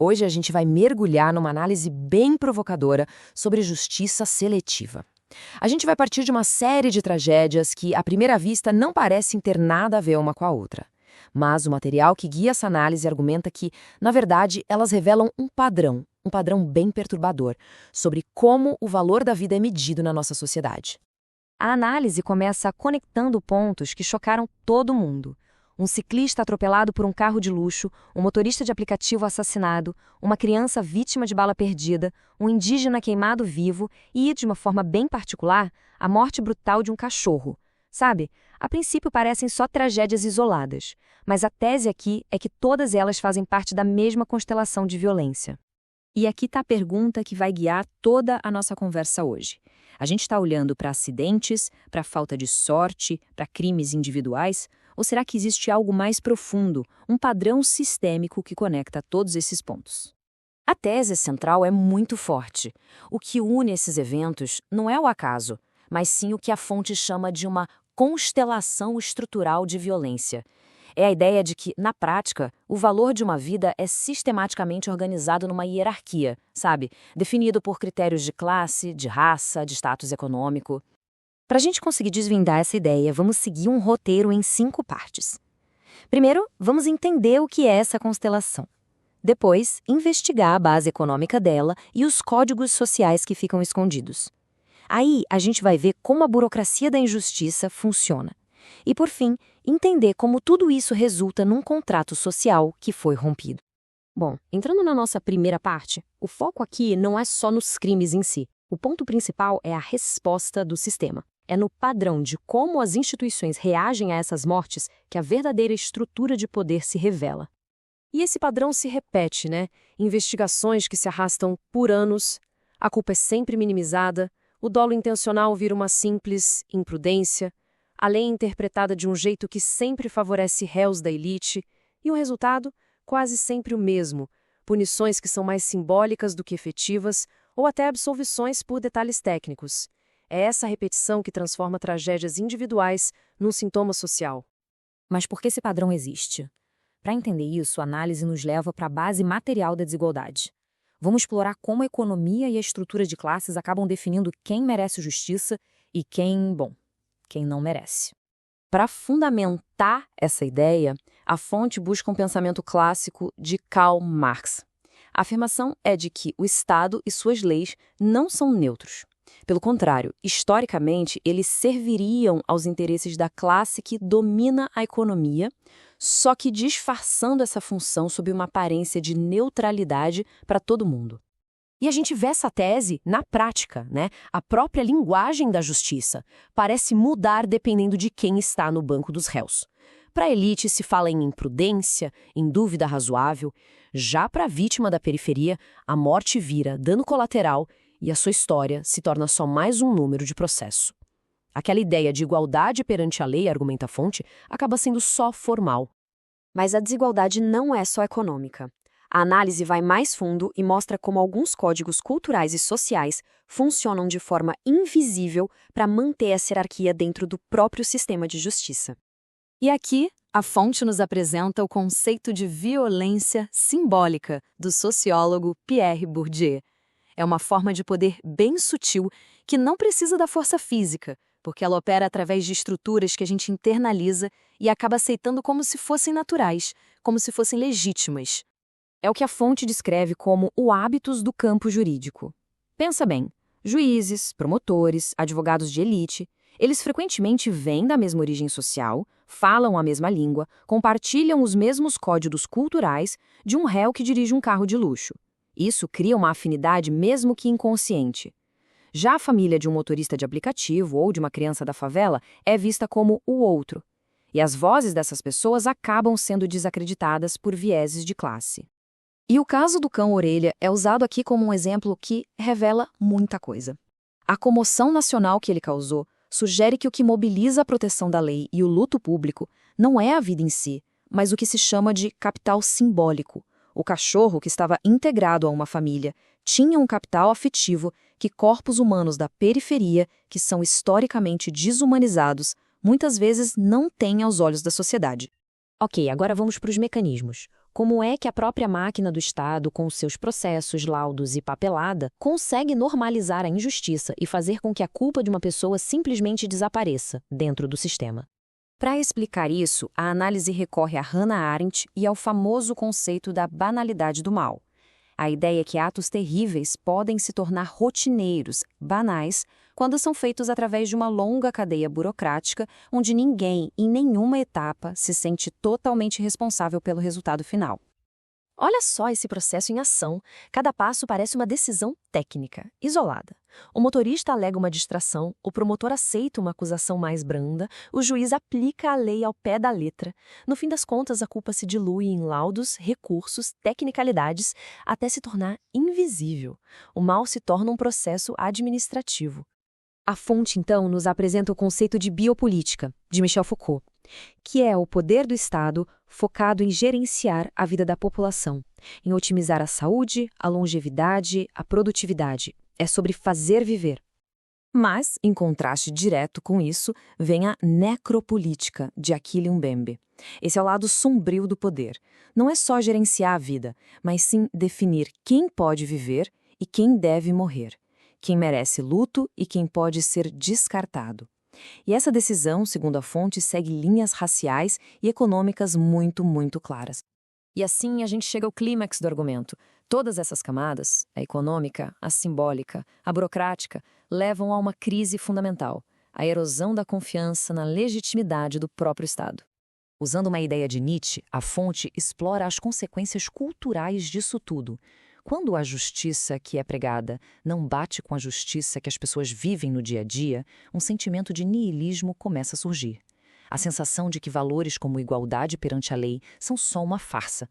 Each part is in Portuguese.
Hoje a gente vai mergulhar numa análise bem provocadora sobre justiça seletiva. A gente vai partir de uma série de tragédias que, à primeira vista, não parecem ter nada a ver uma com a outra. Mas o material que guia essa análise argumenta que, na verdade, elas revelam um padrão bem perturbador, sobre como o valor da vida é medido na nossa sociedade. A análise começa conectando pontos que chocaram todo mundo. Um ciclista atropelado por um carro de luxo, um motorista de aplicativo assassinado, uma criança vítima de bala perdida, um indígena queimado vivo e, de uma forma bem particular, a morte brutal de um cachorro. Sabe, a princípio parecem só tragédias isoladas, mas a tese aqui é que todas elas fazem parte da mesma constelação de violência. E aqui está a pergunta que vai guiar toda a nossa conversa hoje. A gente está olhando para acidentes, para falta de sorte, para crimes individuais? Ou será que existe algo mais profundo, um padrão sistêmico que conecta todos esses pontos? A tese central é muito forte. O que une esses eventos não é o acaso, mas sim o que a fonte chama de uma constelação estrutural de violência. É a ideia de que, na prática, o valor de uma vida é sistematicamente organizado numa hierarquia, sabe? Definido por critérios de classe, de raça, de status econômico. Para a gente conseguir desvendar essa ideia, vamos seguir um roteiro em 5 partes. Primeiro, vamos entender o que é essa constelação. Depois, investigar a base econômica dela e os códigos sociais que ficam escondidos. Aí, a gente vai ver como a burocracia da injustiça funciona. E, por fim, entender como tudo isso resulta num contrato social que foi rompido. Bom, entrando na nossa primeira parte, o foco aqui não é só nos crimes em si. O ponto principal é a resposta do sistema. É no padrão de como as instituições reagem a essas mortes que a verdadeira estrutura de poder se revela. E esse padrão se repete, né? Investigações que se arrastam por anos, a culpa é sempre minimizada, o dolo intencional vira uma simples imprudência, a lei é interpretada de um jeito que sempre favorece réus da elite, e o resultado, quase sempre o mesmo, punições que são mais simbólicas do que efetivas, ou até absolvições por detalhes técnicos. É essa repetição que transforma tragédias individuais num sintoma social. Mas por que esse padrão existe? Para entender isso, a análise nos leva para a base material da desigualdade. Vamos explorar como a economia e a estrutura de classes acabam definindo quem merece justiça e quem não merece. Para fundamentar essa ideia, a fonte busca um pensamento clássico de Karl Marx. A afirmação é de que o Estado e suas leis não são neutros. Pelo contrário, historicamente, eles serviriam aos interesses da classe que domina a economia, só que disfarçando essa função sob uma aparência de neutralidade para todo mundo. E a gente vê essa tese na prática, né? A própria linguagem da justiça parece mudar dependendo de quem está no banco dos réus. Para a elite se fala em imprudência, em dúvida razoável. Já para a vítima da periferia, a morte vira dano colateral e a sua história se torna só mais um número de processo. Aquela ideia de igualdade perante a lei, argumenta a fonte, acaba sendo só formal. Mas a desigualdade não é só econômica. A análise vai mais fundo e mostra como alguns códigos culturais e sociais funcionam de forma invisível para manter essa hierarquia dentro do próprio sistema de justiça. E aqui, a fonte nos apresenta o conceito de violência simbólica do sociólogo Pierre Bourdieu. É uma forma de poder bem sutil que não precisa da força física, porque ela opera através de estruturas que a gente internaliza e acaba aceitando como se fossem naturais, como se fossem legítimas. É o que a fonte descreve como o hábitos do campo jurídico. Pensa bem, juízes, promotores, advogados de elite, eles frequentemente vêm da mesma origem social, falam a mesma língua, compartilham os mesmos códigos culturais de um réu que dirige um carro de luxo. Isso cria uma afinidade mesmo que inconsciente. Já a família de um motorista de aplicativo ou de uma criança da favela é vista como o outro. E as vozes dessas pessoas acabam sendo desacreditadas por vieses de classe. E o caso do cão-orelha é usado aqui como um exemplo que revela muita coisa. A comoção nacional que ele causou sugere que o que mobiliza a proteção da lei e o luto público não é a vida em si, mas o que se chama de capital simbólico. O cachorro, que estava integrado a uma família, tinha um capital afetivo que corpos humanos da periferia, que são historicamente desumanizados, muitas vezes não têm aos olhos da sociedade. Ok, agora vamos para os mecanismos. como é que a própria máquina do Estado, com seus processos, laudos e papelada, consegue normalizar a injustiça e fazer com que a culpa de uma pessoa simplesmente desapareça dentro do sistema. Para explicar isso, a análise recorre a Hannah Arendt e ao famoso conceito da banalidade do mal. A ideia é que atos terríveis podem se tornar rotineiros, banais, quando são feitos através de uma longa cadeia burocrática, onde ninguém, em nenhuma etapa, se sente totalmente responsável pelo resultado final. Olha só esse processo em ação. Cada passo parece uma decisão técnica, isolada. O motorista alega uma distração, o promotor aceita uma acusação mais branda, o juiz aplica a lei ao pé da letra. No fim das contas, a culpa se dilui em laudos, recursos, tecnicalidades, até se tornar invisível. O mal se torna um processo administrativo. A fonte, então, nos apresenta o conceito de biopolítica, de Michel Foucault, que é o poder do Estado focado em gerenciar a vida da população, em otimizar a saúde, a longevidade, a produtividade. É sobre fazer viver. Mas, em contraste direto com isso, vem a necropolítica, de Achille Mbembe. Esse é o lado sombrio do poder. Não é só gerenciar a vida, mas sim definir quem pode viver e quem deve morrer, quem merece luto e quem pode ser descartado. E essa decisão, segundo a fonte, segue linhas raciais e econômicas muito claras. E assim a gente chega ao clímax do argumento. Todas essas camadas, a econômica, a simbólica, a burocrática, levam a uma crise fundamental, a erosão da confiança na legitimidade do próprio Estado. Usando uma ideia de Nietzsche, a fonte explora as consequências culturais disso tudo. Quando a justiça que é pregada não bate com a justiça que as pessoas vivem no dia a dia, um sentimento de niilismo começa a surgir. A sensação de que valores como igualdade perante a lei são só uma farsa.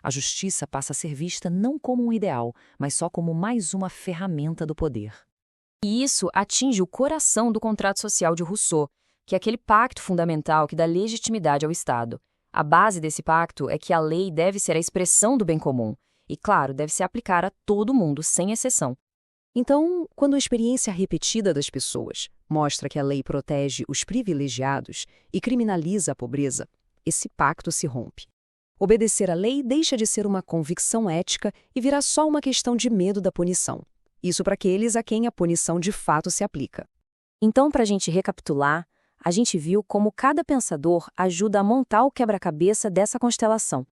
A justiça passa a ser vista não como um ideal, mas só como mais uma ferramenta do poder. E isso atinge o coração do contrato social de Rousseau, que é aquele pacto fundamental que dá legitimidade ao Estado. A base desse pacto é que a lei deve ser a expressão do bem comum. E, claro, deve se aplicar a todo mundo, sem exceção. Então, quando a experiência repetida das pessoas mostra que a lei protege os privilegiados e criminaliza a pobreza, esse pacto se rompe. Obedecer à lei deixa de ser uma convicção ética e virá só uma questão de medo da punição. Isso para aqueles a quem a punição de fato se aplica. Então, para a gente recapitular, a gente viu como cada pensador ajuda a montar o quebra-cabeça dessa constelação.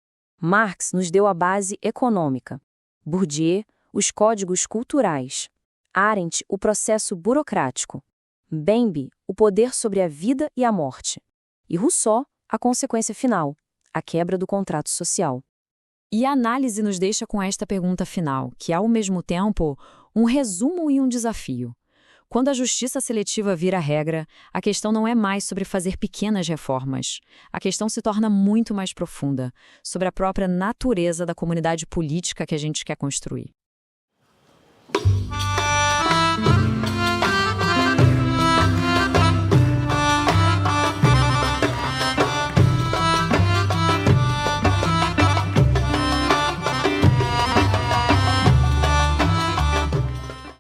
Marx nos deu a base econômica, Bourdieu, os códigos culturais, Arendt, o processo burocrático, Mbembe, o poder sobre a vida e a morte, e Rousseau, a consequência final, a quebra do contrato social. E a análise nos deixa com esta pergunta final, que é ao mesmo tempo um resumo e um desafio. Quando a justiça seletiva vira regra, a questão não é mais sobre fazer pequenas reformas. A questão se torna muito mais profunda, sobre a própria natureza da comunidade política que a gente quer construir.